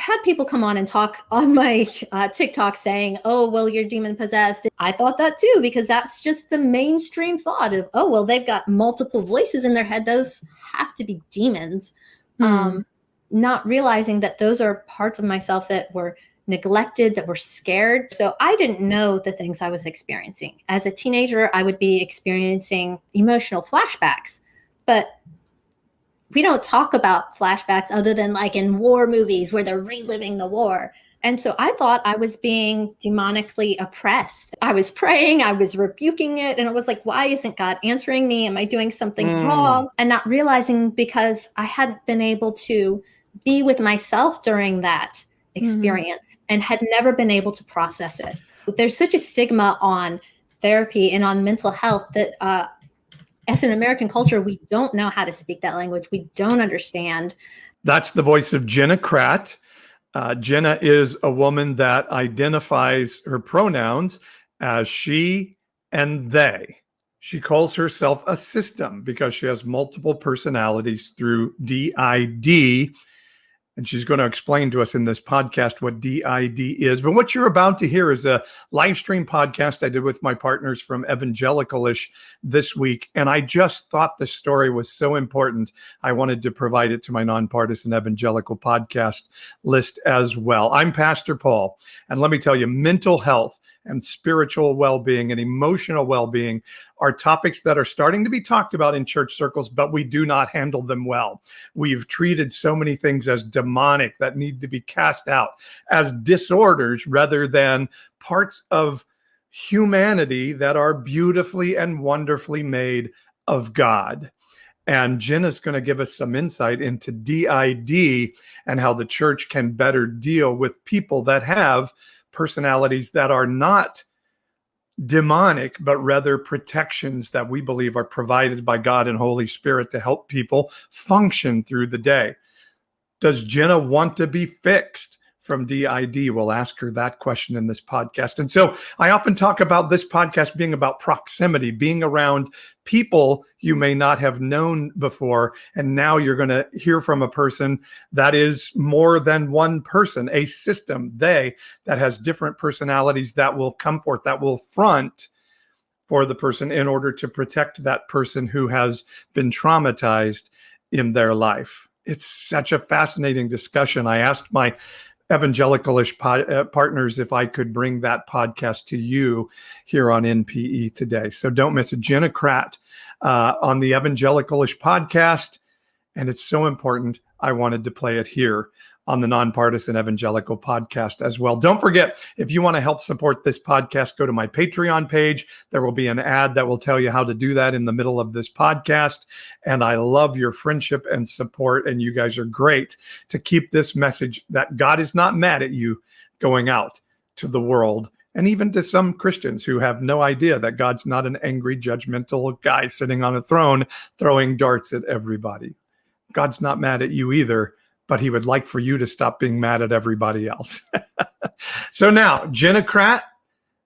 had people come on and talk on my TikTok saying, oh, well, you're demon possessed. I thought that too, because that's just the mainstream thought of, oh, well, they've got multiple voices in their head. Those have to be demons. Not realizing that those are parts of myself that were neglected, that were scared. So I didn't know the things I was experiencing. As a teenager, I would be experiencing emotional flashbacks, but we don't talk about flashbacks other than like in war movies where they're reliving the war. And so I thought I was being demonically oppressed. I was praying, I was rebuking it. And I was like, why isn't God answering me? Am I doing something wrong? And not realizing because I hadn't been able to be with myself during that experience and had never been able to process it. There's such a stigma on therapy and on mental health that as an American culture, we don't know how to speak that language. We don't understand. That's the voice of Jenna Kraft. Jenna is a woman that identifies her pronouns as she and they. She calls herself a system because she has multiple personalities through D.I.D. And she's going to explain to us in this podcast what D.I.D. is. But what you're about to hear is a live stream podcast I did with my partners from Evangelicalish this week. And I just thought the story was so important, I wanted to provide it to my nonpartisan evangelical podcast list as well. I'm Pastor Paul. And let me tell you, mental health and spiritual well-being and emotional well-being are topics that are starting to be talked about in church circles, but we do not handle them well. We've treated so many things as demonic that need to be cast out, as disorders rather than parts of humanity that are beautifully and wonderfully made of God. And Jenna's going to give us some insight into D.I.D. and how the church can better deal with people that have personalities that are not demonic, but rather protections that we believe are provided by God and Holy Spirit to help people function through the day. Does Jenna want to be fixed from D.I.D.? We'll ask her that question in this podcast. And so I often talk about this podcast being about proximity, being around people you may not have known before. And now you're going to hear from a person that is more than one person, a system, that has different personalities that will come forth, that will front for the person in order to protect that person who has been traumatized in their life. It's such a fascinating discussion. I asked my Evangelicalish partners if I could bring that podcast to you here on NPE today. So don't miss it. Jenna Kraft on the Evangelicalish podcast. And it's so important, I wanted to play it here on the Nonpartisan Evangelical podcast as well. Don't forget, if you want to help support this podcast, go to my Patreon page. There will be an ad that will tell you how to do that in the middle of this podcast. And I love your friendship and support. And you guys are great to keep this message that God is not mad at you going out to the world. And even to some Christians who have no idea that God's not an angry, judgmental guy sitting on a throne throwing darts at everybody. God's not mad at you either, but he would like for you to stop being mad at everybody else. So now, Jenna Kraft,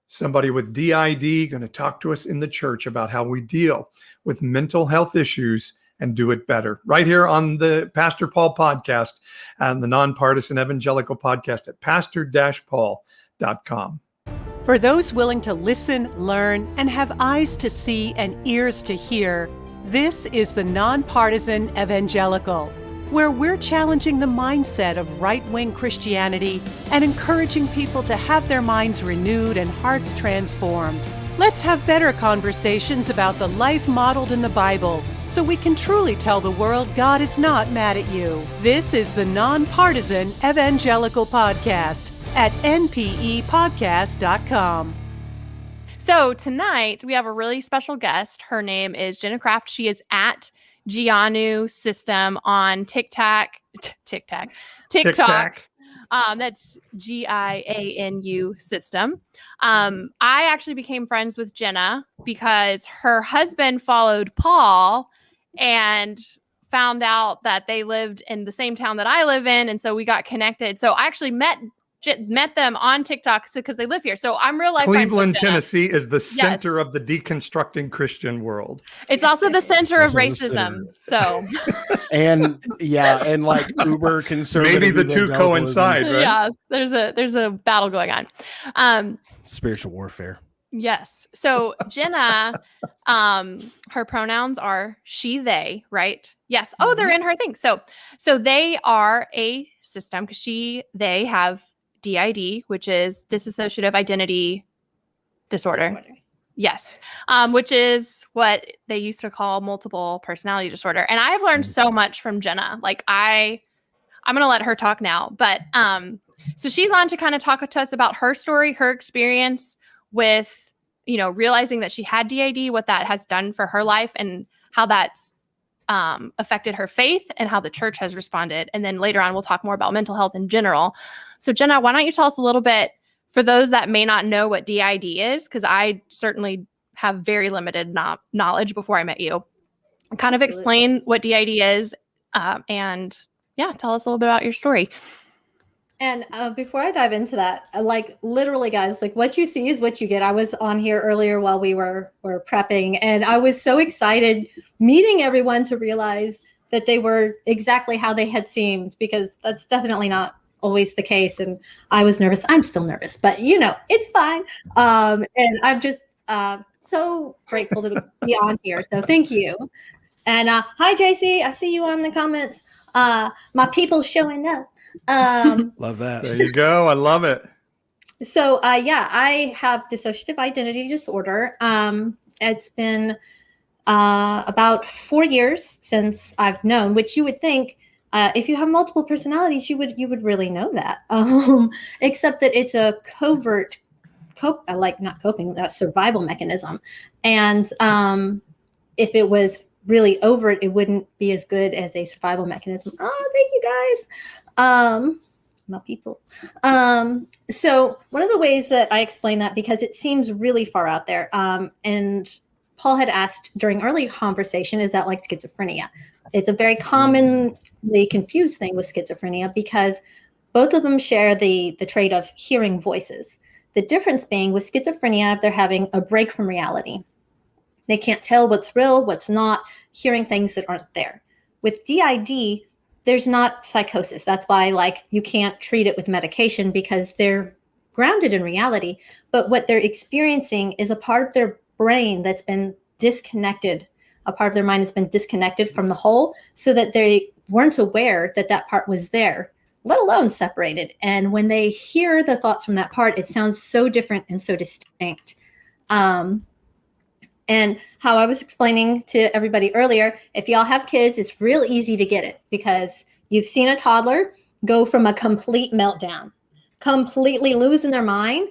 somebody with D.I.D., going to talk to us in the church about how we deal with mental health issues and do it better. Right here on the Pastor Paul podcast and the Nonpartisan Evangelical podcast at pastor-paul.com. For those willing to listen, learn, and have eyes to see and ears to hear, this is the Nonpartisan Evangelical, where we're challenging the mindset of right-wing Christianity and encouraging people to have their minds renewed and hearts transformed. Let's have better conversations about the life modeled in the Bible so we can truly tell the world God is not mad at you. This is the Nonpartisan Evangelical Podcast at npepodcast.com. So tonight we have a really special guest. Her name is Jenna Kraft. She is at Gianu System on TikTok. That's GIANU System. I actually became friends with Jenna because her husband followed Paul and found out that they lived in the same town that I live in. And so we got connected. So I actually met met them on TikTok because they live here. So I'm real life. Cleveland, Tennessee is the center of the deconstructing Christian world. It's also the center of Also the racism. center. So And like uber conservative. Maybe the two coincide, right? yeah, there's a battle going on. Spiritual warfare. Yes. So Jenna, her pronouns are she, they, right? Yes. Oh, they're in her thing. So they are a system because they have D.I.D, which is dissociative identity disorder. Yes. Which is what they used to call multiple personality disorder. And I've learned so much from Jenna. Like I'm going to let her talk now, but so she's on to kind of talk to us about her story, her experience with, realizing that she had D.I.D, what that has done for her life and how that's affected her faith and how the church has responded. And then later on, we'll talk more about mental health in general. So Jenna, why don't you tell us a little bit for those that may not know what D.I.D is? Because I certainly have very limited knowledge before I met you. Kind of explain what D.I.D is and tell us a little bit about your story. And before I dive into that, literally, guys, what you see is what you get. I was on here earlier while we were prepping, and I was so excited meeting everyone to realize that they were exactly how they had seemed, because that's definitely not always the case. And I was nervous. I'm still nervous, but it's fine. And I'm just so grateful to be on here. So thank you. And hi, JC. I see you on the comments. My people showing up. Love that. There you go. I love it. So I have dissociative identity disorder. It's been about 4 years since I've known, which you would think if you have multiple personalities, you would really know that. Except that it's a covert survival mechanism. And if it was really overt, it wouldn't be as good as a survival mechanism. Oh, thank you guys. My people. So one of the ways that I explain that, because it seems really far out there, and Paul had asked during early conversation, is that like schizophrenia? It's a very commonly confused thing with schizophrenia because both of them share the trait of hearing voices. The difference being with schizophrenia, they're having a break from reality. They can't tell what's real, what's not, hearing things that aren't there. With D.I.D, there's not psychosis. That's why you can't treat it with medication because they're grounded in reality. But what they're experiencing is a part of their brain that's been disconnected, a part of their mind that's been disconnected from the whole, so that they weren't aware that that part was there, let alone separated. And when they hear the thoughts from that part, it sounds so different and so distinct. And how I was explaining to everybody earlier, if y'all have kids, it's real easy to get it because you've seen a toddler go from a complete meltdown, completely losing their mind.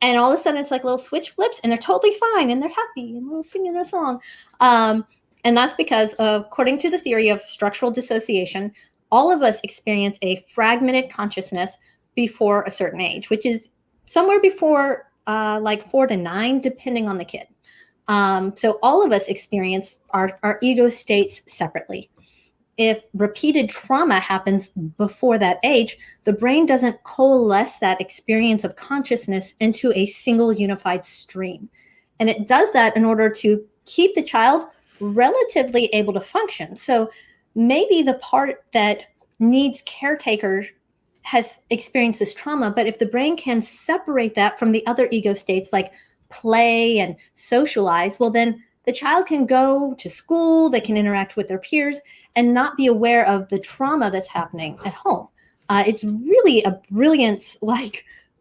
And all of a sudden it's like little switch flips and they're totally fine and they're happy and they're singing their song. And that's because according to the theory of structural dissociation, all of us experience a fragmented consciousness before a certain age, which is somewhere before 4 to 9, depending on the kid. So all of us experience our ego states separately. If repeated trauma happens before that age, the brain doesn't coalesce that experience of consciousness into a single unified stream. And it does that in order to keep the child relatively able to function. So maybe the part that needs caretaker has experienced this trauma, but if the brain can separate that from the other ego states like play and socialize, well, then the child can go to school, they can interact with their peers and not be aware of the trauma that's happening at home. It's really a brilliant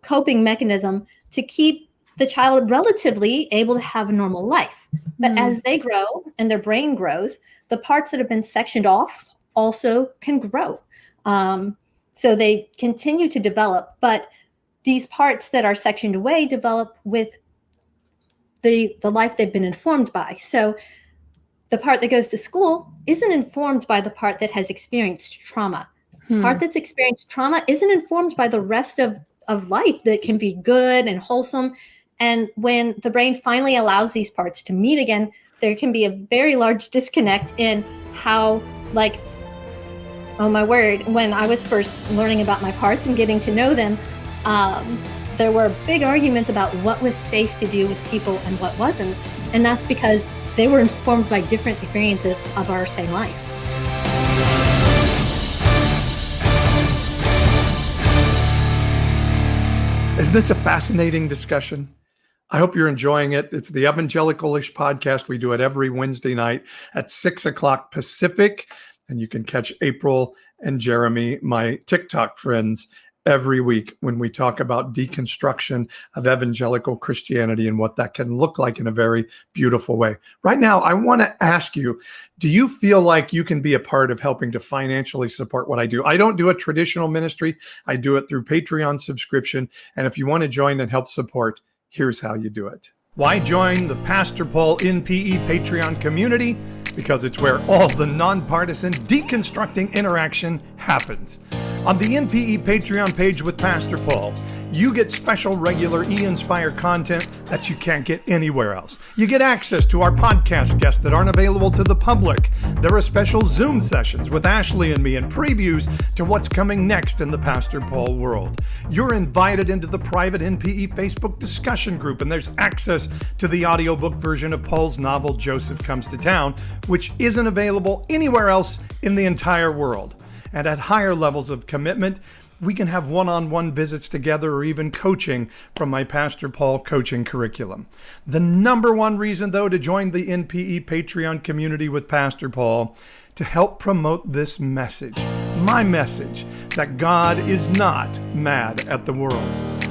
coping mechanism to keep the child relatively able to have a normal life. But as they grow and their brain grows, the parts that have been sectioned off also can grow. So they continue to develop, but these parts that are sectioned away develop with the life they've been informed by. So the part that goes to school isn't informed by the part that has experienced trauma. The part that's experienced trauma isn't informed by the rest of life that can be good and wholesome. And when the brain finally allows these parts to meet again, there can be a very large disconnect in how, oh my word, when I was first learning about my parts and getting to know them, there were big arguments about what was safe to do with people and what wasn't. And that's because they were informed by different experiences of our same life. Isn't this a fascinating discussion? I hope you're enjoying it. It's the Evangelicalish podcast. We do it every Wednesday night at 6 o'clock Pacific. And you can catch April and Jeremy, my TikTok friends, every week when we talk about deconstruction of evangelical Christianity and what that can look like in a very beautiful way. Right now, I want to ask you, do you feel like you can be a part of helping to financially support what I do? I don't do a traditional ministry. I do it through Patreon subscription. And if you want to join and help support, here's how you do it. Why join the Pastor Paul NPE Patreon community? Because it's where all the nonpartisan deconstructing interaction happens. On the NPE Patreon page with Pastor Paul, you get special regular E-Inspire content that you can't get anywhere else. You get access to our podcast guests that aren't available to the public. There are special Zoom sessions with Ashley and me and previews to what's coming next in the Pastor Paul world. You're invited into the private NPE Facebook discussion group, and there's access to the audiobook version of Paul's novel, Joseph Comes to Town, which isn't available anywhere else in the entire world. And at higher levels of commitment, we can have one-on-one visits together or even coaching from my Pastor Paul coaching curriculum. The number one reason, though, to join the NPE Patreon community with Pastor Paul, to help promote this message, my message, that God is not mad at the world.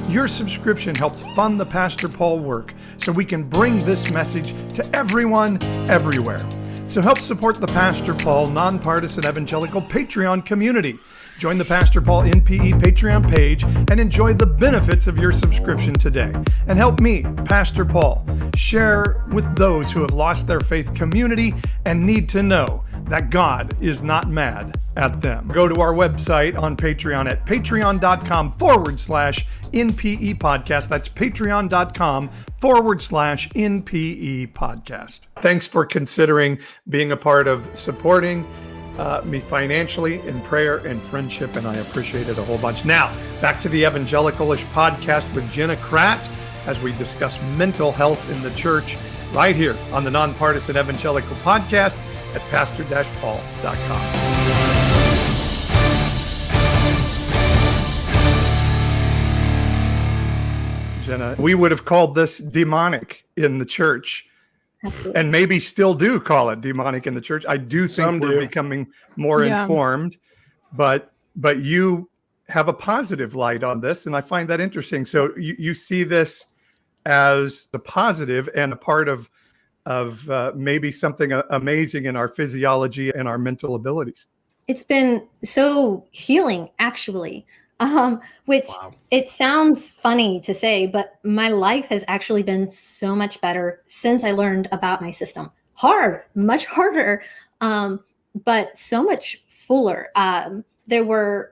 Your subscription helps fund the Pastor Paul work so we can bring this message to everyone, everywhere. So help support the Pastor Paul Nonpartisan Evangelical Patreon community. Join the Pastor Paul NPE Patreon page and enjoy the benefits of your subscription today. And help me, Pastor Paul, share with those who have lost their faith community and need to know that God is not mad at them. Go to our website on Patreon at patreon.com/NPE podcast. That's patreon.com/NPE podcast. Thanks for considering being a part of supporting me financially in prayer and friendship, and I appreciate it a whole bunch. Now, back to the Evangelicalish podcast with Jenna Kraft as we discuss mental health in the church right here on the Nonpartisan Evangelical Podcast at pastor-paul.com. Jenna, we would have called this demonic in the church. Absolutely. And maybe still do call it demonic in the church. I do think we're becoming more informed, but you have a positive light on this, and I find that interesting. So you see this as a positive and a part of maybe something amazing in our physiology and our mental abilities. It's been so healing, actually. Which Wow. It sounds funny to say, but my life has actually been so much better since I learned about my system. Hard, much harder, but so much fuller. There were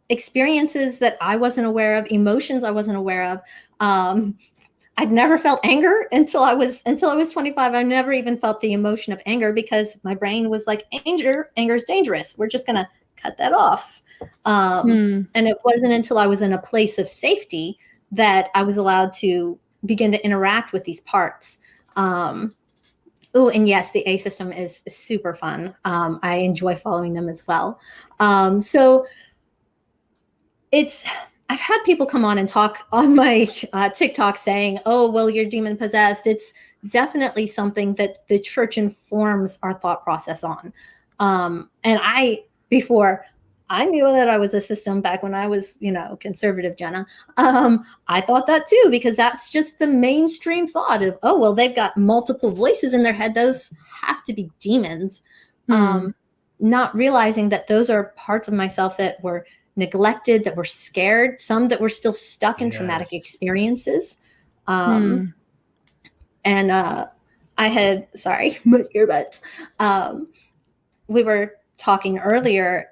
experiences that I wasn't aware of, emotions I wasn't aware of. I'd never felt anger until I was 25. I never even felt the emotion of anger because my brain was like, anger is dangerous. We're just gonna cut that off. And it wasn't until I was in a place of safety that I was allowed to begin to interact with these parts. And yes, the A system is super fun. I enjoy following them as well. So I've had people come on and talk on my TikTok saying, oh, well, you're demon possessed. It's definitely something that the church informs our thought process on. And before I knew that I was a system back when I was, conservative, Jenna. I thought that too, because that's just the mainstream thought of, oh, well, they've got multiple voices in their head. Those have to be demons. Not realizing that those are parts of myself that were neglected, that were scared, some that were still stuck in traumatic experiences. And I had, sorry, my earbuds. We were talking earlier.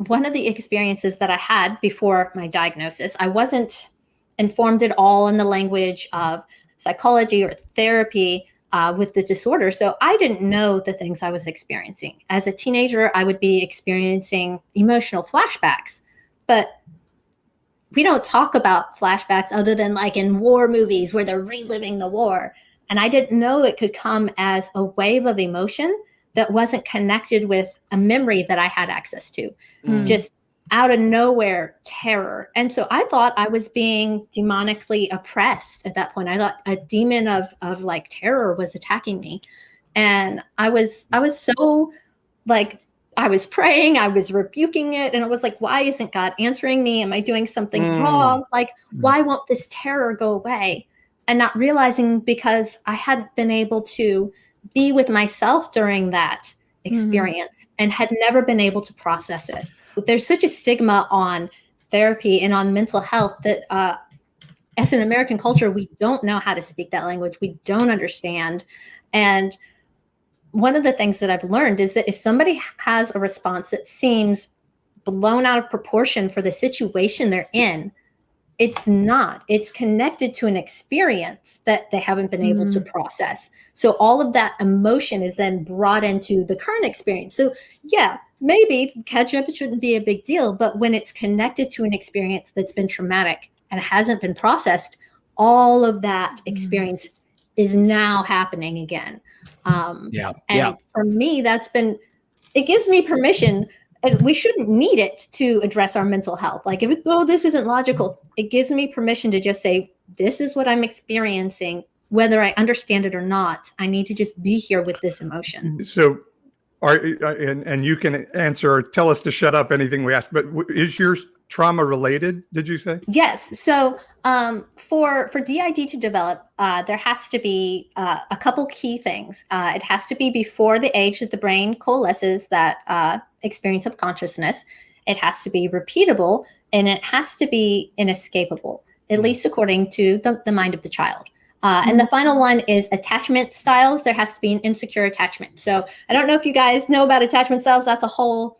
One of the experiences that I had before my diagnosis, I wasn't informed at all in the language of psychology or therapy with the disorder. So I didn't know the things I was experiencing. As a teenager, I would be experiencing emotional flashbacks, but we don't talk about flashbacks other than like in war movies where they're reliving the war. And I didn't know it could come as a wave of emotion that wasn't connected with a memory that I had access to. Just out of nowhere terror. And so I thought I was being demonically oppressed at that point. I thought a demon of like terror was attacking me. And I was so like, I was praying, I was rebuking it. And I was like, why isn't God answering me? Am I doing something wrong? Like, why won't this terror go away? And not realizing because I hadn't been able to be with myself during that experience and had never been able to process it. There's such a stigma on therapy and on mental health that as an American culture, we don't know how to speak that language. We don't understand. And one of the things that I've learned is that if somebody has a response that seems blown out of proportion for the situation they're in, it's not. It's connected to an experience that they haven't been able to process. So all of that emotion is then brought into the current experience. So yeah, maybe catch up, it shouldn't be a big deal. But when it's connected to an experience that's been traumatic and hasn't been processed, all of that experience is now happening again. And for me, it gives me permission. And we shouldn't need it to address our mental health. Like this isn't logical. It gives me permission to just say, this is what I'm experiencing, whether I understand it or not. I need to just be here with this emotion. So and you can answer or tell us to shut up anything we ask, but is yours trauma related, did you say? Yes. So for D.I.D to develop, there has to be a couple key things. It has to be before the age that the brain coalesces that experience of consciousness. It has to be repeatable, and it has to be inescapable, at least according to the mind of the child. And the final one is attachment styles. There has to be an insecure attachment. So I don't know if you guys know about attachment styles. That's a whole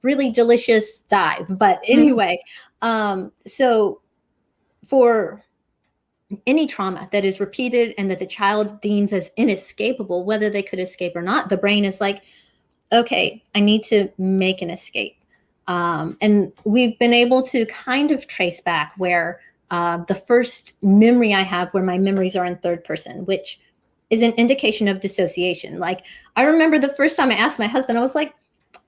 really delicious dive. But anyway, so for any trauma that is repeated and that the child deems as inescapable, whether they could escape or not, the brain is like, okay, I need to make an escape. And we've been able to kind of trace back where the first memory I have where my memories are in third person, which is an indication of dissociation. Like I remember the first time I asked my husband, I was like,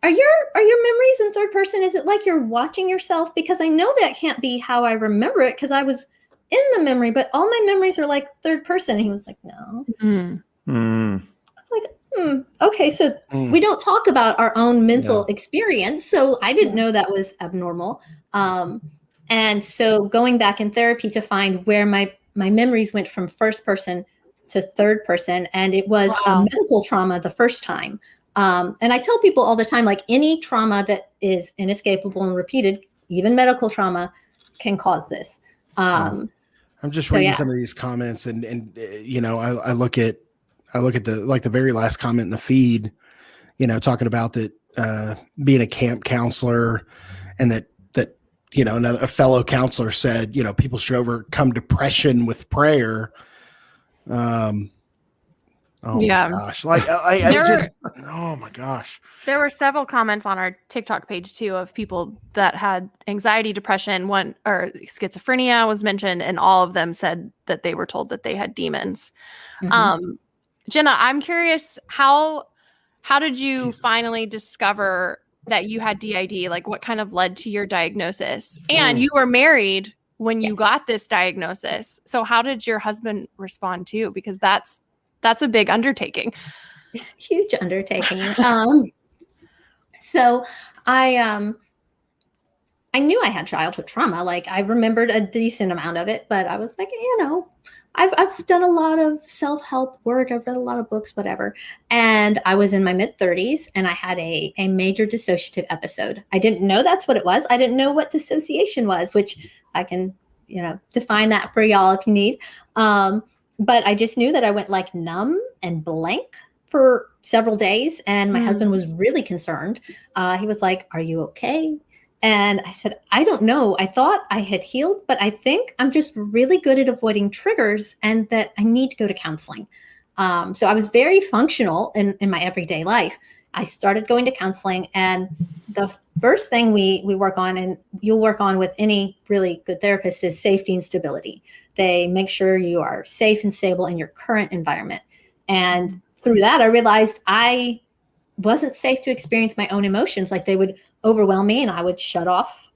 are your memories in third person? Is it like you're watching yourself? Because I know that can't be how I remember it because I was in the memory, but all my memories are like third person. And he was like, no. It's like, okay, so we don't talk about our own mental experience. So I didn't know that was abnormal. And so going back in therapy to find where my memories went from first person to third person, and it was a medical trauma the first time. And I tell people all the time, like any trauma that is inescapable and repeated, even medical trauma, can cause this. I'm just reading some of these comments, and you know, I look at the very last comment in the feed, you know, talking about that being a camp counselor, and that you know, a fellow counselor said, you know, people should overcome depression with prayer. My gosh. Like oh my gosh. There were several comments on our TikTok page too of people that had anxiety, depression, or schizophrenia was mentioned, and all of them said that they were told that they had demons. Jenna, I'm curious, how did you finally discover that you had D.I.D? Like what kind of led to your diagnosis? And you were married when you got this diagnosis. So how did your husband respond too? Because that's a big undertaking. It's a huge undertaking. So I knew I had childhood trauma. Like I remembered a decent amount of it, but I was like, you know, I've done a lot of self-help work. I've read a lot of books, whatever. And I was in my mid-30s and I had a major dissociative episode. I didn't know that's what it was. I didn't know what dissociation was, which I can, you know, define that for y'all if you need. But I just knew that I went like numb and blank for several days. And my husband was really concerned. He was like, are you okay? And I said, I don't know. I thought I had healed, but I think I'm just really good at avoiding triggers and that I need to go to counseling. So I was very functional in my everyday life. I started going to counseling, and the first thing we work on, and you'll work on with any really good therapist, is safety and stability. They make sure you are safe and stable in your current environment. And through that, I realized I wasn't safe to experience my own emotions. Like, they would overwhelm me and I would shut off.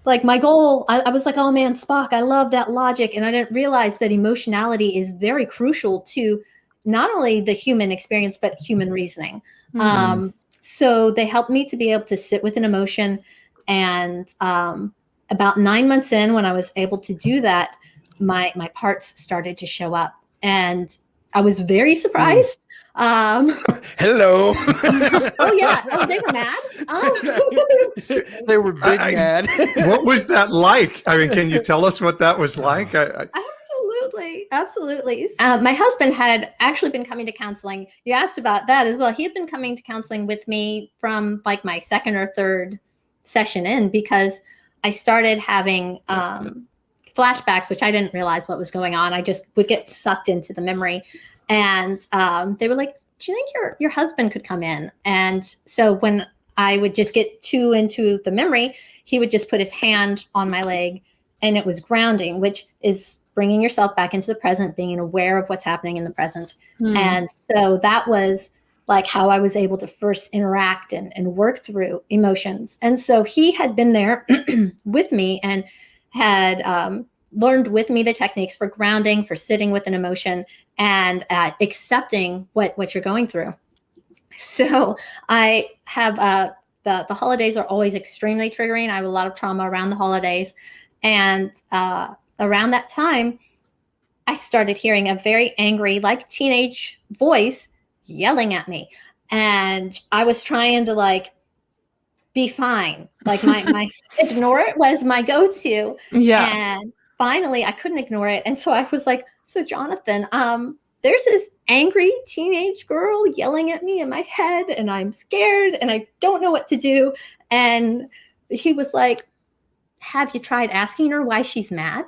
Like, my goal, I was like, oh man, Spock, I love that logic. And I didn't realize that emotionality is very crucial to not only the human experience, but human reasoning. So they helped me to be able to sit with an emotion. And about 9 months in, when I was able to do that, my parts started to show up. And I was very surprised. Hello. Oh yeah. Oh, they were mad. They were big mad. What was that like? I mean, can you tell us what that was like? Absolutely. My husband had actually been coming to counseling. You asked about that as well. He had been coming to counseling with me from like my second or third session in, because I started having flashbacks, which I didn't realize what was going on. I just would get sucked into the memory. And they were like, do you think your husband could come in? And so when I would just get too into the memory, he would just put his hand on my leg, and it was grounding, which is bringing yourself back into the present, being aware of what's happening in the present. And so that was like how I was able to first interact and work through emotions. And so he had been there with me and had learned with me the techniques for grounding, for sitting with an emotion, and accepting what you're going through. So I have the holidays are always extremely triggering. I have a lot of trauma around the holidays. And around that time, I started hearing a very angry, like, teenage voice yelling at me. And I was trying to like be fine. Like my ignore it was my go-to. Yeah. And finally I couldn't ignore it. And so I was like, so Jonathan, there's this angry teenage girl yelling at me in my head, and I'm scared and I don't know what to do. And he was like, have you tried asking her why she's mad?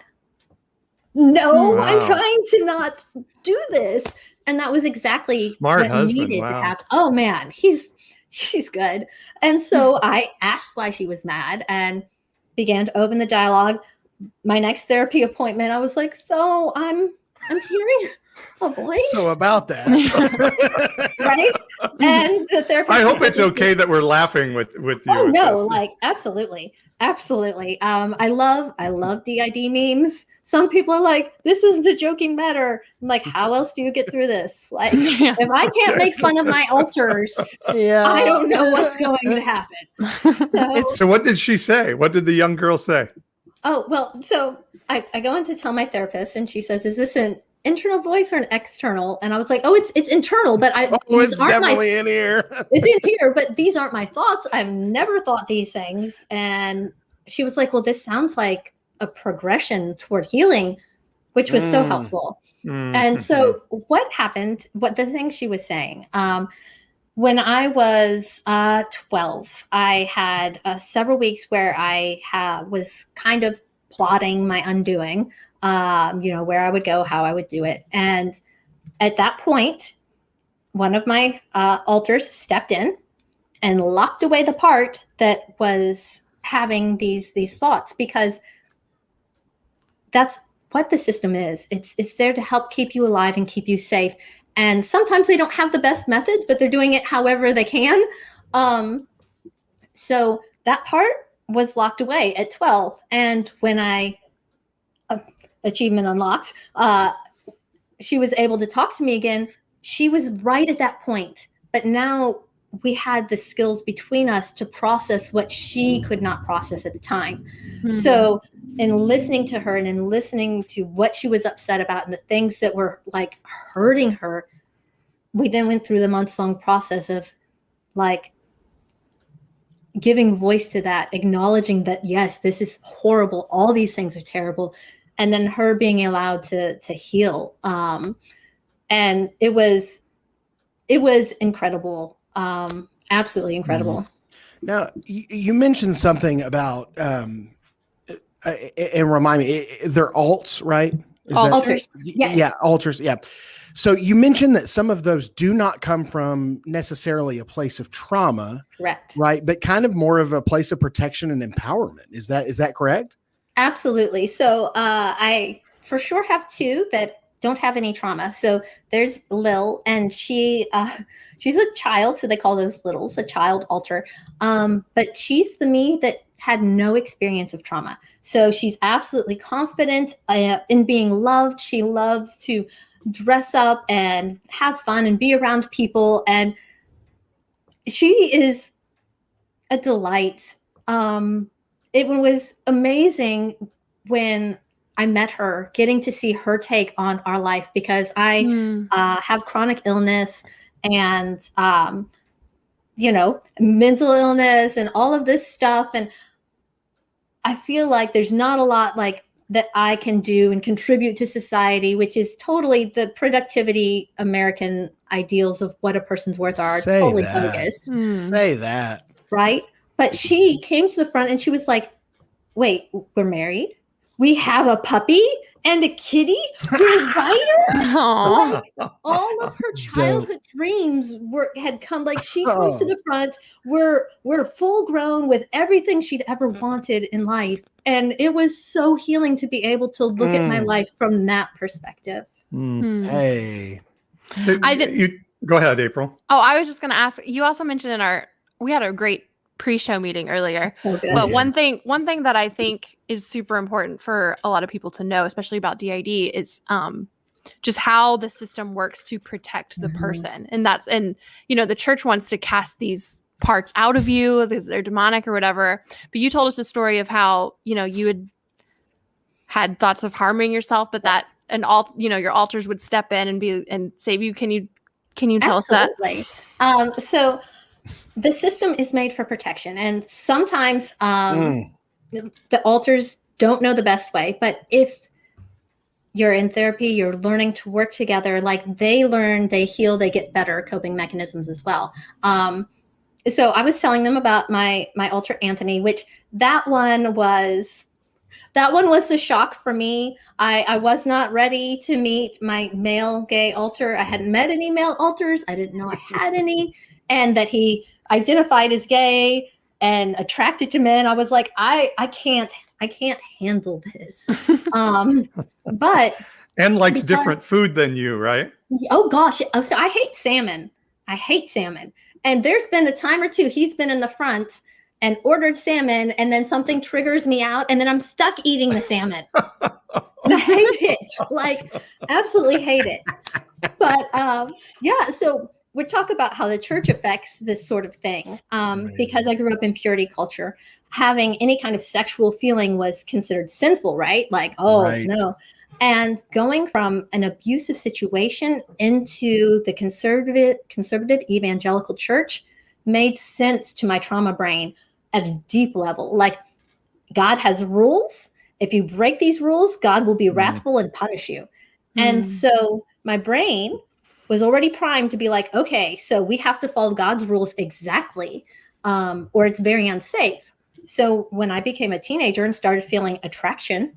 No, wow. I'm trying to not do this. And that was exactly Smart what husband. needed Wow. to happen. Oh man, he's good. And so I asked why she was mad and began to open the dialogue. My next therapy appointment, I was like, so I'm hearing a voice. So about that. Right? And the therapist, I hope it's okay that we're laughing with you. Oh no, this. like absolutely. I love D.I.D memes. Some people are like, this isn't a joking matter. I'm like, how else do you get through this? Like, if I can't make fun of my alters, I don't know what's going to happen. So what did she say? What did the young girl say? Oh, well, so I go in to tell my therapist, and she says, is this an internal voice or an external? And I was like, oh, it's internal, but it's definitely in here. It's in here, but these aren't my thoughts. I've never thought these things. And she was like, well, this sounds like a progression toward healing, which was so helpful. And so what happened, the thing she was saying, when I was 12, I had several weeks where I was kind of plotting my undoing, where I would go, how I would do it. And at that point, one of my alters stepped in and locked away the part that was having these thoughts, because that's what the system is. It's there to help keep you alive and keep you safe. And sometimes they don't have the best methods, but they're doing it however they can. So that part was locked away at 12. And when I achievement unlocked, she was able to talk to me again. She was right at that point, but now we had the skills between us to process what she could not process at the time. So in listening to her and in listening to what she was upset about and the things that were like hurting her, we then went through the months-long process of like giving voice to that, acknowledging that, yes, this is horrible. All these things are terrible. And then her being allowed to heal. And it was incredible. Absolutely incredible. Now, you mentioned something about, and remind me, they're alts, right? Alters. Yes. Yeah, alters. Yeah. So you mentioned that some of those do not come from necessarily a place of trauma, Correct. right? But kind of more of a place of protection and empowerment. Is that correct? Absolutely. So I for sure have two that don't have any trauma. So there's Lil, and she's a child, so they call those littles a child alter. But she's the me that had no experience of trauma. So she's absolutely confident in being loved. She loves to dress up and have fun and be around people, and she is a delight. It was amazing when I met her, getting to see her take on our life, because I have chronic illness and, mental illness and all of this stuff. And I feel like there's not a lot like that I can do and contribute to society, which is totally the productivity American ideals of what a person's worth are. Say totally that. bogus. Say that. Right? But she came to the front and she was like, wait, we're married? We have a puppy and a kitty? We're writers? Aw. Like, all of her childhood dreams had come. Like, she comes to the front. We're full grown with everything she'd ever wanted in life. And it was so healing to be able to look at my life from that perspective. Hey. So go ahead, April. Oh, I was just going to ask, you also mentioned we had a great pre-show meeting earlier, So good. but one thing that I think is super important for a lot of people to know, especially about D.I.D, is just how the system works to protect the person. And the church wants to cast these parts out of you because they're demonic or whatever. But you told us a story of how, you had thoughts of harming yourself, but that your altars would step in and save you. Can you tell us that? Absolutely. So the system is made for protection, and sometimes the altars don't know the best way. But if you're in therapy, you're learning to work together, like they learn, they heal, they get better coping mechanisms as well. So I was telling them about my altar Anthony, which that one was the shock for me. I was not ready to meet my male gay altar. I hadn't met any male altars. I didn't know I had any, and that he identified as gay and attracted to men. I was like, I can't handle this. But and likes different food than you, right? Oh gosh. So I hate salmon. And there's been a time or two he's been in the front and ordered salmon, and then something triggers me out, and then I'm stuck eating the salmon. And I hate it. Like, absolutely hate it. But so we talk about how the church affects this sort of thing. Because I grew up in purity culture, having any kind of sexual feeling was considered sinful, right? Like, no. And going from an abusive situation into the conservative evangelical church made sense to my trauma brain at a deep level. Like, God has rules. If you break these rules, God will be wrathful and punish you. And so my brain was already primed to be like, okay, so we have to follow God's rules exactly, or it's very unsafe. So when I became a teenager and started feeling attraction,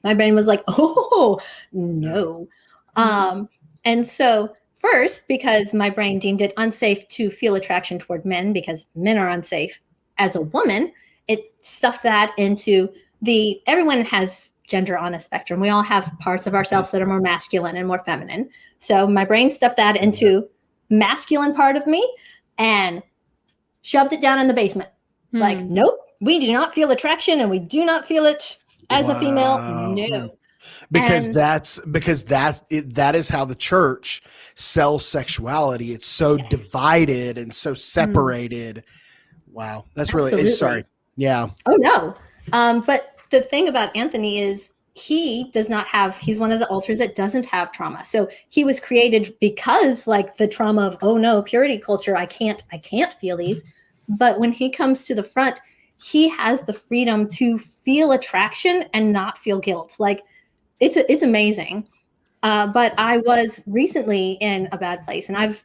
my brain was like, oh, no. And so first, because my brain deemed it unsafe to feel attraction toward men because men are unsafe. As a woman, it stuffed that into everyone has gender on a spectrum. We all have parts of ourselves that are more masculine and more feminine. So my brain stuffed that into masculine part of me and shoved it down in the basement. Like, nope, we do not feel attraction, and we do not feel it as a female. No. Because that is how the church sells sexuality. It's so divided and so separated. Wow. That's really, sorry. Yeah. Oh no. But the thing about Anthony is he's one of the altars that doesn't have trauma. So he was created because, like, the trauma of, oh no, purity culture, I can't feel these. But when he comes to the front, he has the freedom to feel attraction and not feel guilt. Like, it's amazing. But I was recently in a bad place, and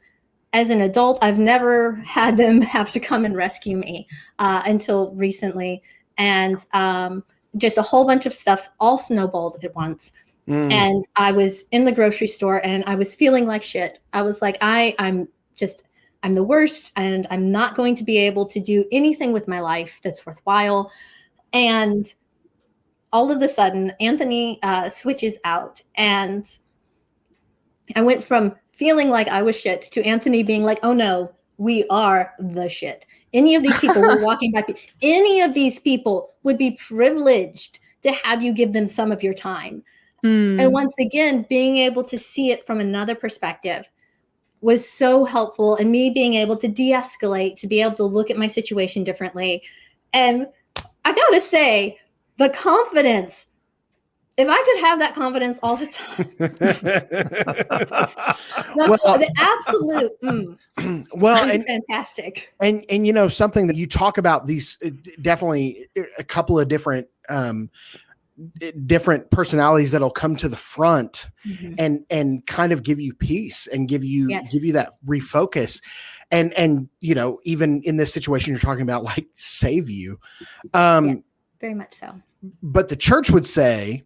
as an adult, I've never had them have to come and rescue me until recently. And just a whole bunch of stuff all snowballed at once. And I was in the grocery store and I was feeling like shit. I was like, I'm the worst, and I'm not going to be able to do anything with my life that's worthwhile. And all of a sudden, Anthony switches out, and I went from feeling like I was shit to Anthony being like, oh no, we are the shit. Any of these people were walking by, any of these people would be privileged to have you give them some of your time. And once again, being able to see it from another perspective was so helpful, and me being able to de-escalate, to be able to look at my situation differently. And I gotta say, the confidence, if I could have that confidence all the time, the absolute, and fantastic. And you know, something that you talk about, these definitely a couple of different personalities that'll come to the front and kind of give you peace and give you that refocus. And, you know, even in this situation, you're talking about, like, save you. Very much so. But the church would say,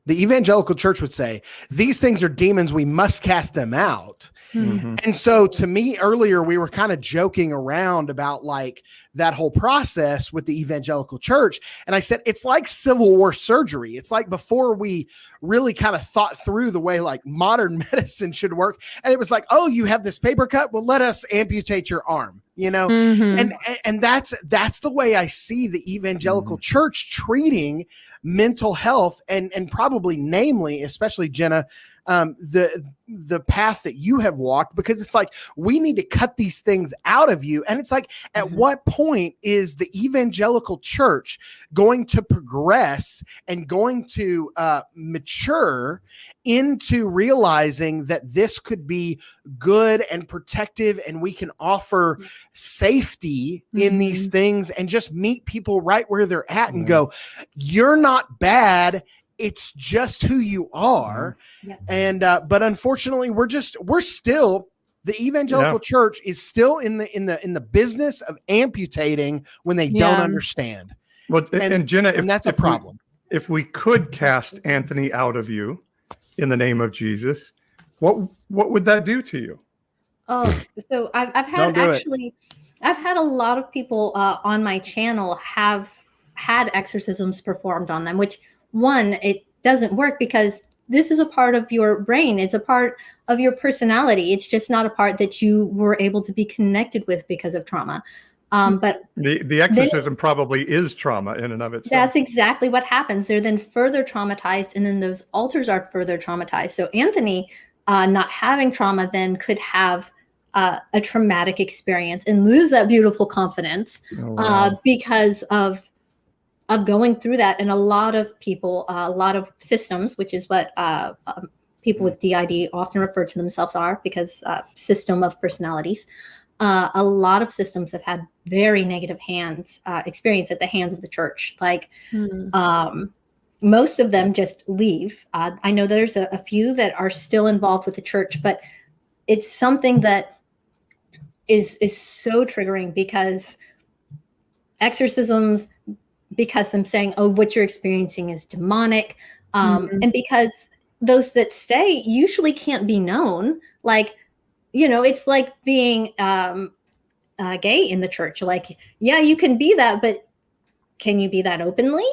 the evangelical church would say, these things are demons. We must cast them out. And so to me earlier, we were kind of joking around about, like, that whole process with the evangelical church. And I said, it's like Civil War surgery. It's like before we really kind of thought through the way, like, modern medicine should work. And it was like, oh, you have this paper cut. Well, let us amputate your arm, you know? And that's the way I see the evangelical church treating mental health, and probably namely, especially Jenna, the path that you have walked, because it's like, we need to cut these things out of you. And it's like, at what point is the evangelical church going to progress and going to mature into realizing that this could be good and protective, and we can offer safety in these things and just meet people right where they're at and go, you're not bad. It's just who you are. And, but unfortunately we're still, the evangelical church is still in the business of amputating when they don't understand. Well, and Jenna, and that's a problem. If we could cast Anthony out of you in the name of Jesus, what would that do to you? Oh, so I've had I've had a lot of people on my channel have had exorcisms performed on them, which, one, it doesn't work because this is a part of your brain. It's a part of your personality. It's just not a part that you were able to be connected with because of trauma. But the exorcism probably is trauma in and of itself. That's exactly what happens. They're then further traumatized, and then those altars are further traumatized. So Anthony, not having trauma, then could have a traumatic experience and lose that beautiful confidence because of going through that. And a lot of people, a lot of systems, which is what people with D.I.D often refer to themselves are, because system of personalities. A lot of systems have had very negative experience at the hands of the church. Like most of them just leave. I know there's a few that are still involved with the church, but it's something that is so triggering, because exorcisms, because them saying, oh, what you're experiencing is demonic. And because those that stay usually can't be known. Like, you know, it's like being gay in the church. Like, yeah, you can be that, but can you be that openly?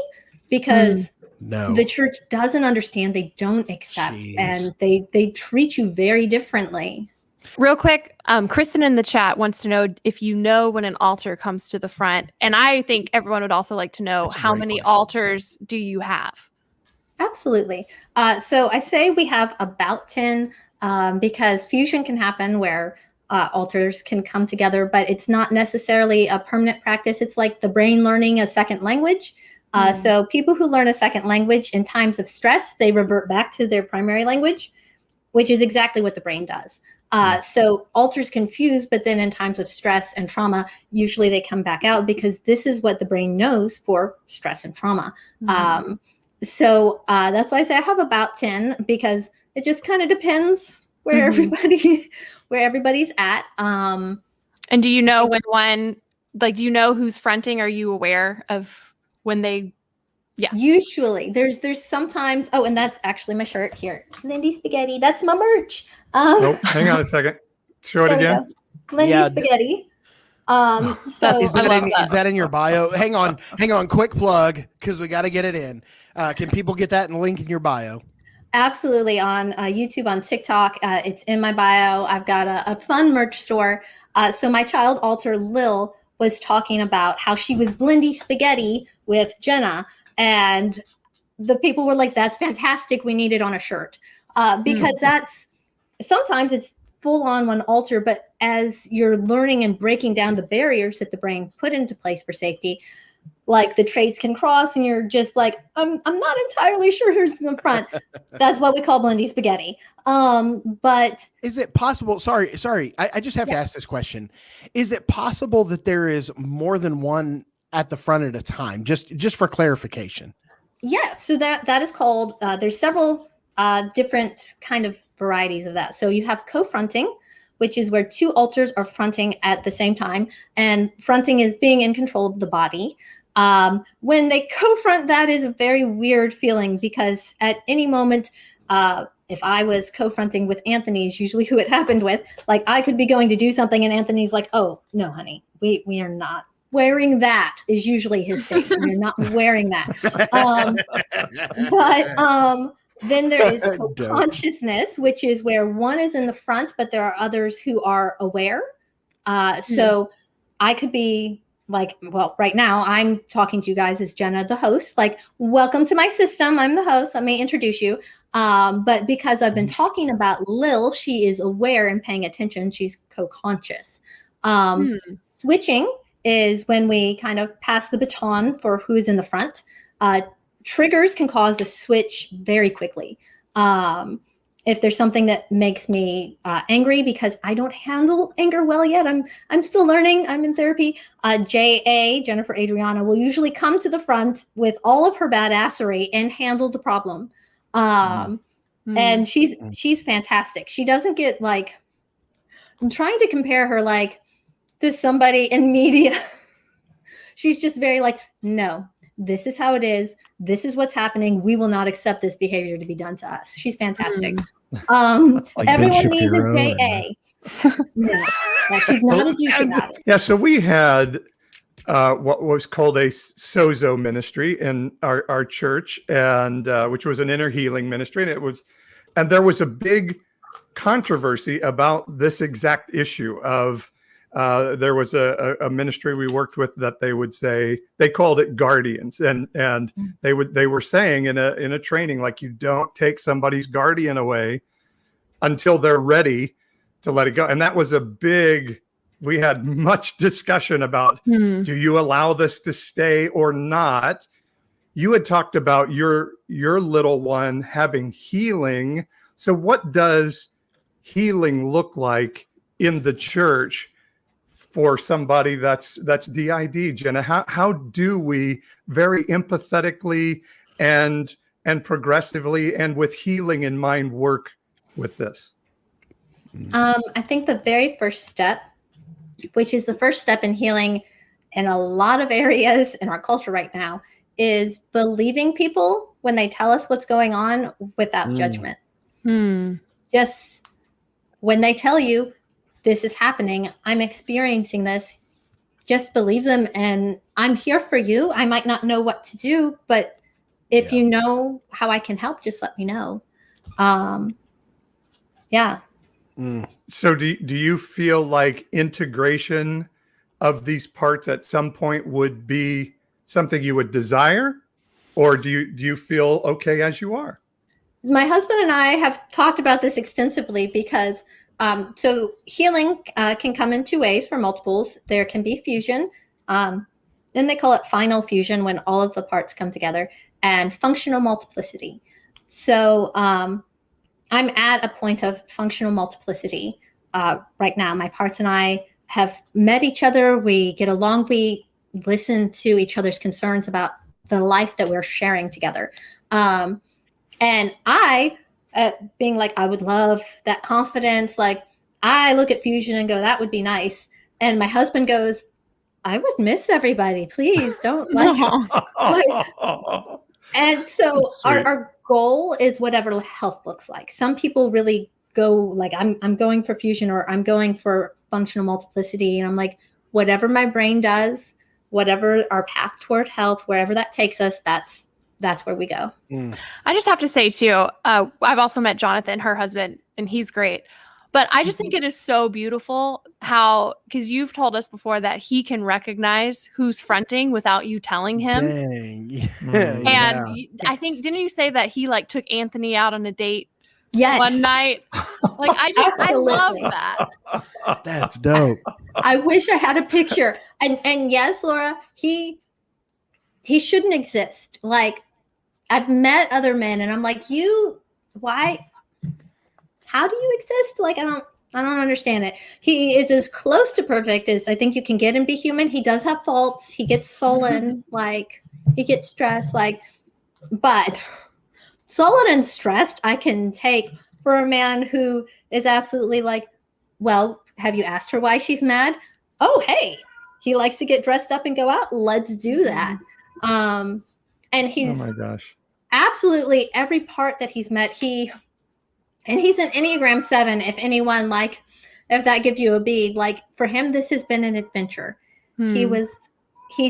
Because no, the church doesn't understand, they don't accept, and they treat you very differently. Real quick, Kristen in the chat wants to know if you know when an altar comes to the front. And I think everyone would also like to know, how many altars do you have? Absolutely. So I say we have about 10, because fusion can happen where altars can come together, but it's not necessarily a permanent practice. It's like the brain learning a second language. So people who learn a second language in times of stress, they revert back to their primary language, which is exactly what the brain does. So altars confuse, but then in times of stress and trauma, usually they come back out, because this is what the brain knows for stress and trauma. So that's why I say I have about 10, because it just kind of depends where everybody's at. And do you know when one, like, do you know who's fronting? Are you aware of when they Yeah. Usually there's sometimes, and that's actually my shirt here. Lindy Spaghetti. That's my merch. Hang on a second. Show it again. Lindy Spaghetti. So is that in your bio? Hang on. Quick plug, because we got to get it in. Can people get that and link in your bio? Absolutely. On YouTube, on TikTok, it's in my bio. I've got a fun merch store. So my child alter Lil was talking about how she was Blindy Spaghetti with Jenna, and the people were like, "That's fantastic. We need it on a shirt," because that's sometimes it's full on one alter, but as you're learning and breaking down the barriers that the brain put into place for safety, like the traits can cross and you're just like, I'm not entirely sure who's in the front. That's what we call Blindy Spaghetti. But is it possible? Sorry. I just have to ask this question. Is it possible that there is more than one at the front at a time? Just for clarification. Yeah. So that is called, there's several different kind of varieties of that. So you have co-fronting, which is where two alters are fronting at the same time. And fronting is being in control of the body. When they co-front, that is a very weird feeling, because at any moment, if I was co-fronting with Anthony's, usually who it happened with, like I could be going to do something and Anthony's like, "Oh, no, honey, we are not wearing that," is usually his statement. We're not wearing that. Then there is co-consciousness, which is where one is in the front, but there are others who are aware. So I could be like, well, right now I'm talking to you guys as Jenna, the host, like, welcome to my system. I'm the host. Let me introduce you. But because I've been talking about Lil, she is aware and paying attention. She's co-conscious. Switching is when we kind of pass the baton for who's in the front. Triggers can cause a switch very quickly. If there's something that makes me angry, because I don't handle anger well yet, I'm still learning. I'm in therapy. Jennifer Adriana, will usually come to the front with all of her badassery and handle the problem. And she's fantastic. She doesn't get like, I'm trying to compare her like to somebody in media. She's just very like, no, this is how it is. This is what's happening. We will not accept this behavior to be done to us. She's fantastic. Like everyone needs a JA. No, she's not a douche about it. Yeah, so we had what was called a sozo ministry in our church, and which was an inner healing ministry, and there was a big controversy about this exact issue of there was a ministry we worked with that they would say, they called it guardians, and they were saying in a training, like, you don't take somebody's guardian away until they're ready to let it go. And that was we had much discussion about, do you allow this to stay or not? You had talked about your little one having healing. So what does healing look like in the church for somebody that's D.I.D, Jenna? How do we very empathetically and progressively and with healing in mind work with this? I think the very first step, which is the first step in healing in a lot of areas in our culture right now, is believing people when they tell us what's going on without judgment. Just when they tell you, this is happening, I'm experiencing this, just believe them, and I'm here for you. I might not know what to do, but if you know how I can help, just let me know. So do you feel like integration of these parts at some point would be something you would desire, or do you feel okay as you are? My husband and I have talked about this extensively, because so healing can come in two ways for multiples. There can be fusion, then they call it final fusion, when all of the parts come together, and functional multiplicity. So I'm at a point of functional multiplicity right now. My parts and I have met each other. We get along. We listen to each other's concerns about the life that we're sharing together. And I, being like, I would love that confidence. Like, I look at fusion and go, that would be nice. And my husband goes, I would miss everybody. Please don't And so Sweet. our goal is whatever health looks like. Some people really go like, I'm going for fusion, or I'm going for functional multiplicity. And I'm like, whatever my brain does, whatever our path toward health, wherever that takes us, that's where we go. I just have to say too, I've also met Jonathan, her husband, and he's great. But I just think it is so beautiful how, because you've told us before that he can recognize who's fronting without you telling him. Dang. And I think, didn't you say that he like took Anthony out on a date one night? Like, I love that. That's dope. I wish I had a picture. And yes, Laura, he shouldn't exist. Like, I've met other men and I'm like, why? How do you exist? Like, I don't understand it. He is as close to perfect as I think you can get and be human. He does have faults. He gets sullen, like he gets stressed, like, but sullen and stressed I can take for a man who is absolutely like, well, have you asked her why she's mad? Oh, hey, he likes to get dressed up and go out. Let's do that. And he's, oh my gosh, absolutely every part that he's met, and he's an Enneagram 7, if anyone, like, if that gives you a bead, like, for him, this has been an adventure. He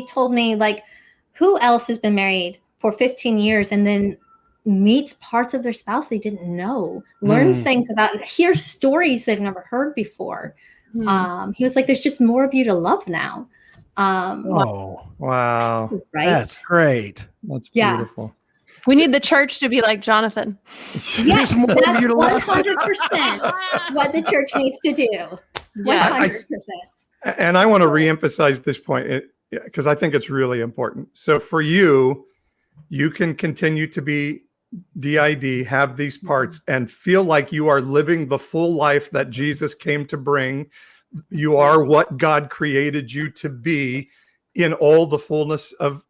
told me, like, who else has been married for 15 years and then meets parts of their spouse they didn't know, learns things about, hears stories they've never heard before. He was like, there's just more of you to love now. Wow. Right? That's great. That's beautiful. We need the church to be like Jonathan. Yes, that's 100% what the church needs to do. 100%. And I want to reemphasize this point because I think it's really important. So for you, you can continue to be D.I.D, have these parts, and feel like you are living the full life that Jesus came to bring. You are what God created you to be in all the fullness of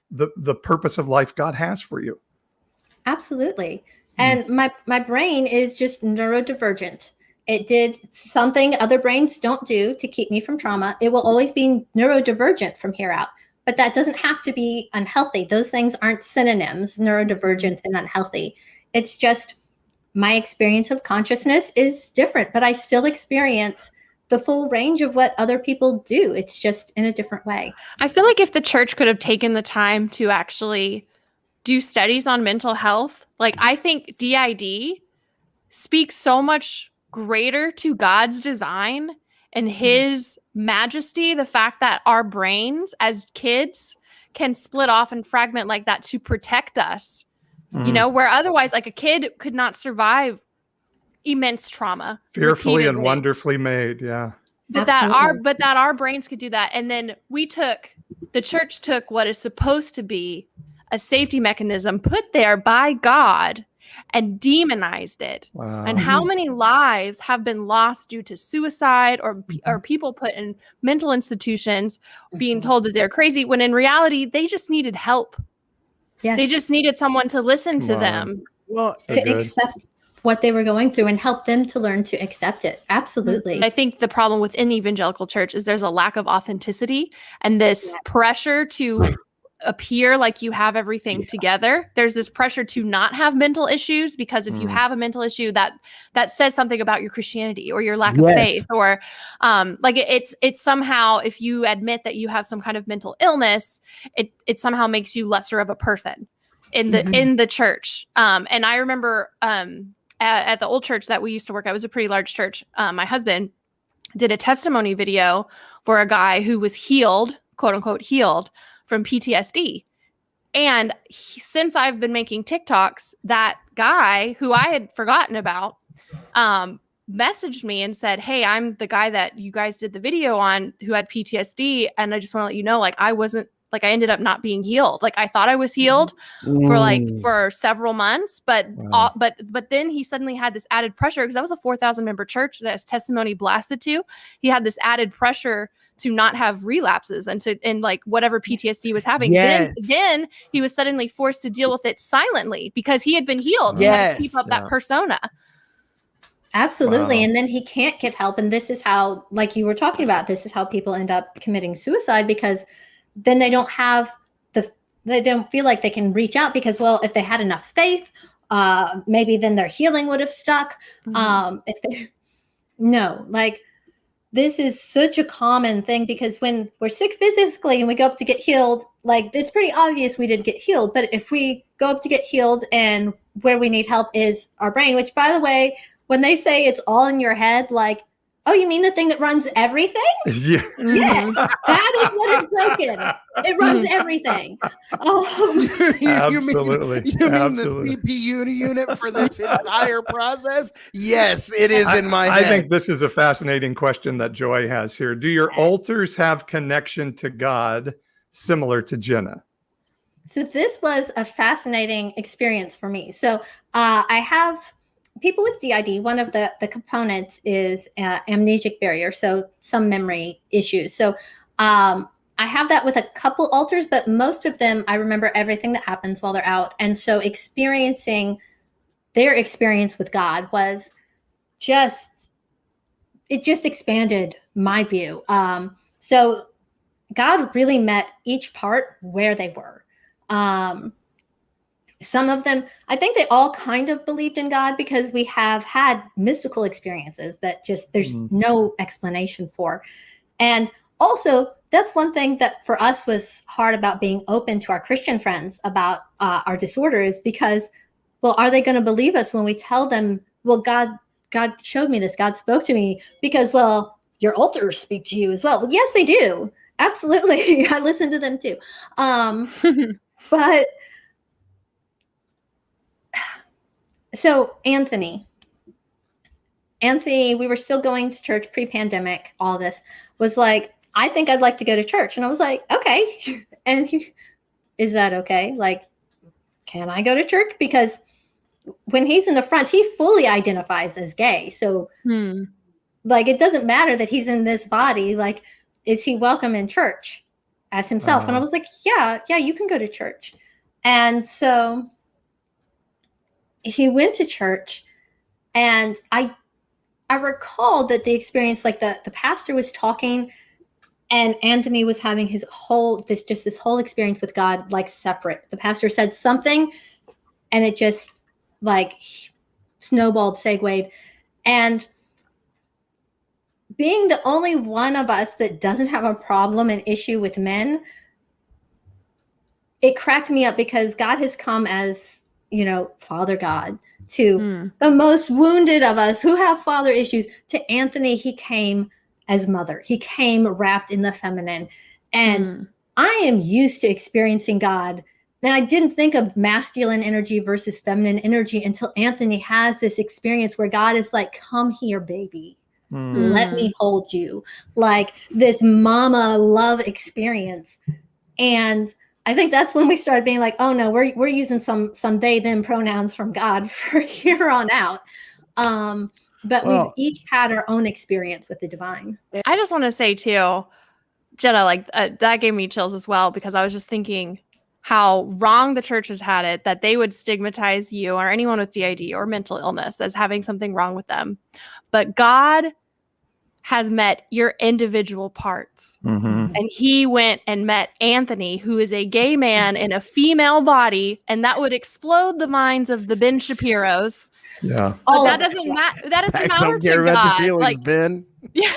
the purpose of life God has for you. Absolutely. And my brain is just neurodivergent. It did something other brains don't do to keep me from trauma. It will always be neurodivergent from here out. But that doesn't have to be unhealthy. Those things aren't synonyms, neurodivergent and unhealthy. It's just my experience of consciousness is different, but I still experience the full range of what other people do. It's just in a different way. I feel like if the church could have taken the time to actually do studies on mental health, like, I think D.I.D speaks so much greater to God's design and his majesty, the fact that our brains as kids can split off and fragment like that to protect us, you know, where otherwise, like, a kid could not survive immense trauma. Fearfully repeatedly. and wonderfully made. Yeah. But that our brains could do that. And then the church took what is supposed to be a safety mechanism put there by God and demonized it. Wow. And how many lives have been lost due to suicide or people put in mental institutions being told that they're crazy, when in reality, they just needed help. Yes. They just needed someone to listen to them. Well, to accept what they were going through and help them to learn to accept it. Absolutely. I think the problem within the evangelical church is there's a lack of authenticity and this pressure to appear like you have everything together. There's this pressure to not have mental issues, because if you have a mental issue, that says something about your Christianity or your lack of faith, or like it's somehow, if you admit that you have some kind of mental illness, it somehow makes you lesser of a person in the church. And I remember at the old church that we used to work at, it was a pretty large church. My husband did a testimony video for a guy who was healed, quote unquote, healed from PTSD. And since I've been making TikToks, that guy who I had forgotten about messaged me and said, hey, I'm the guy that you guys did the video on who had PTSD. And I just want to let you know, like, I ended up not being healed. Like, I thought I was healed for several months, but then he suddenly had this added pressure, because that was a 4,000 member church that his testimony blasted to. He had this added pressure to not have relapses and like whatever PTSD was having. Yes. Then he was suddenly forced to deal with it silently because he had been healed. He had to keep up that persona. Absolutely. Wow. And then he can't get help. And this is how, like you were talking about, this is how people end up committing suicide, because then they don't have they don't feel like they can reach out because, well, if they had enough faith, maybe then their healing would have stuck. No, like this is such a common thing because when we're sick physically and we go up to get healed, like it's pretty obvious we didn't get healed. But if we go up to get healed and where we need help is our brain, which, by the way, when they say it's all in your head, like, oh, you mean the thing that runs everything? Yeah. Yes, that is what is broken. It runs everything. Absolutely. You mean Absolutely. the CPU unit for this entire process? Yes, it is in my I head. think this is a fascinating question that Joy has here. Do your altars have connection to God similar to Jenna? So this was a fascinating experience for me. So I have people with D.I.D, one of the components is amnesic barrier, so some memory issues. So I have that with a couple altars, but most of them, I remember everything that happens while they're out. And so experiencing their experience with God was it just expanded my view. So God really met each part where they were. Some of them, I think they all kind of believed in God because we have had mystical experiences that just there's no explanation for. And also, that's one thing that for us was hard about being open to our Christian friends about our disorders because, well, are they going to believe us when we tell them, well, God showed me this, God spoke to me because, well, your altars speak to you as well. Well, yes, they do. Absolutely. I listen to them too. But so Anthony, we were still going to church pre-pandemic, all this was like, I think I'd like to go to church. And I was like, okay. And is that okay? Like, can I go to church? Because when he's in the front, he fully identifies as gay. So like, it doesn't matter that he's in this body. Like, is he welcome in church as himself? And I was like, yeah, you can go to church. And so he went to church, and I recalled that the experience, like the pastor was talking and Anthony was having his whole experience with God, like separate. The pastor said something and it just like snowballed, segued. And being the only one of us that doesn't have a problem and issue with men, it cracked me up because God has come as, Father God to the most wounded of us who have father issues. To Anthony, he came as mother. He came wrapped in the feminine. And I am used to experiencing God. And I didn't think of masculine energy versus feminine energy until Anthony has this experience where God is like, come here, baby. Let me hold you. Like this mama love experience. And I think that's when we started being like, oh no, we're using some they, them pronouns from God for here on out. But we've each had our own experience with the divine. I just want to say too, Jenna, like that gave me chills as well, because I was just thinking how wrong the church has had it, that they would stigmatize you or anyone with D.I.D or mental illness as having something wrong with them. But God has met your individual parts. And he went and met Anthony, who is a gay man in a female body, and that would explode the minds of the Ben Shapiros. Yeah. But that doesn't matter. That doesn't matter don't care to about God. the feelings, Like, Ben. Yeah.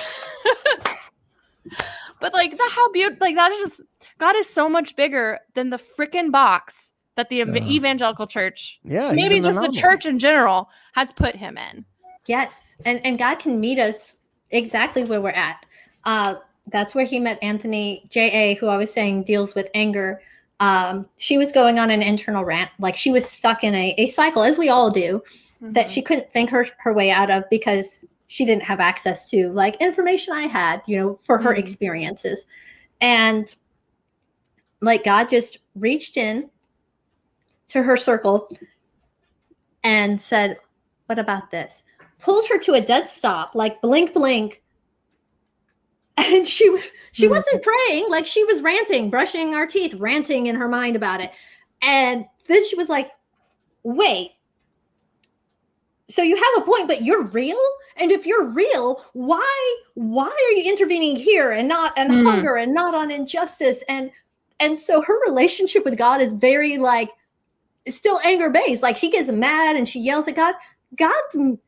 But like that, how beautiful, like that is just, God is so much bigger than the freaking box that the evangelical church, maybe just the church in general, has put him in. Yes. And God can meet us exactly where we're at. That's where he met Anthony. J.A., who I was saying deals with anger. She was going on an internal rant. Like she was stuck in a cycle, as we all do, that she couldn't think her way out of because she didn't have access to like information I had, for her experiences. And like God just reached in to her circle and said, what about this? Pulled her to a dead stop, like blink, blink. And she wasn't praying, like she was ranting, brushing our teeth, ranting in her mind about it. And then she was like, wait, so you have a point, but you're real? And if you're real, why are you intervening here and not on hunger and not on injustice? And And so her relationship with God is very like, it's still anger based. Like she gets mad and she yells at God. God doesn't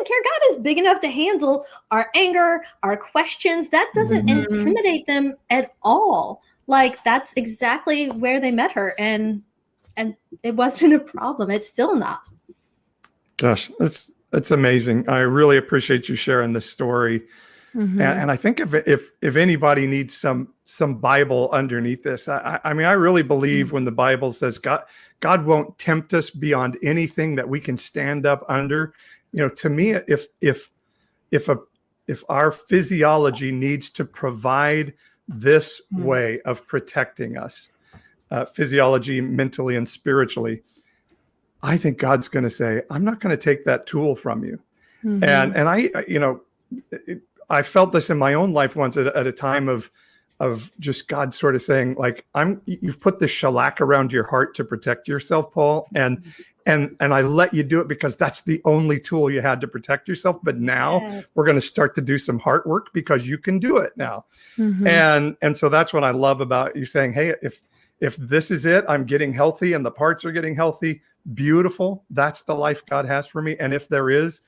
care. God is big enough to handle our anger, our questions. That doesn't intimidate them at all. Like that's exactly where they met her. And it wasn't a problem. It's still not. Gosh, that's amazing. I really appreciate you sharing this story. And I think if anybody needs some Bible underneath this, I mean, I really believe when the Bible says God won't tempt us beyond anything that we can stand up under. You know, to me, if our physiology needs to provide this way of protecting us, physiology, mentally, and spiritually, I think God's going to say, I'm not going to take that tool from you. And I, you know, I felt this in my own life once at a time of just God sort of saying, like, you've put this shellac around your heart to protect yourself, Paul, and I let you do it because that's the only tool you had to protect yourself. But now we're going to start to do some heart work because you can do it now. And so that's what I love about you saying, hey, if this is it, I'm getting healthy and the parts are getting healthy, beautiful. That's the life God has for me. And if there is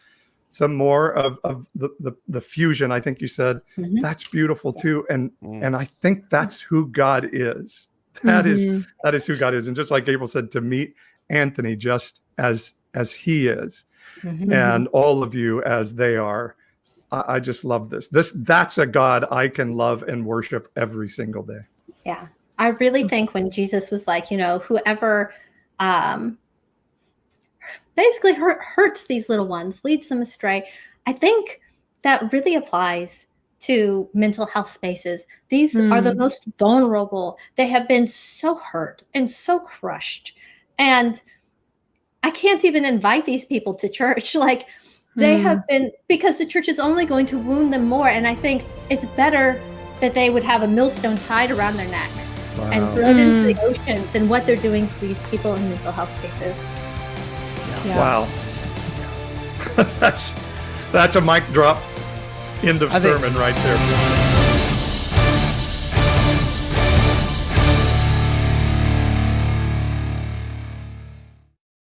some more of the fusion, I think you said, that's beautiful too. And I think that's who God is. That is who God is. And just like Gabriel said, to meet Anthony just as he is, and all of you as they are, I just love this. That's a God I can love and worship every single day. Yeah. I really think when Jesus was like, you know, whoever basically hurts these little ones, leads them astray, I think that really applies to mental health spaces. These are the most vulnerable. They have been so hurt and so crushed. And I can't even invite these people to church. Like they have been, because the church is only going to wound them more. And I think it's better that they would have a millstone tied around their neck and thrown into the ocean than what they're doing to these people in mental health spaces. Yeah. Wow. That's a mic drop. End of sermon right there.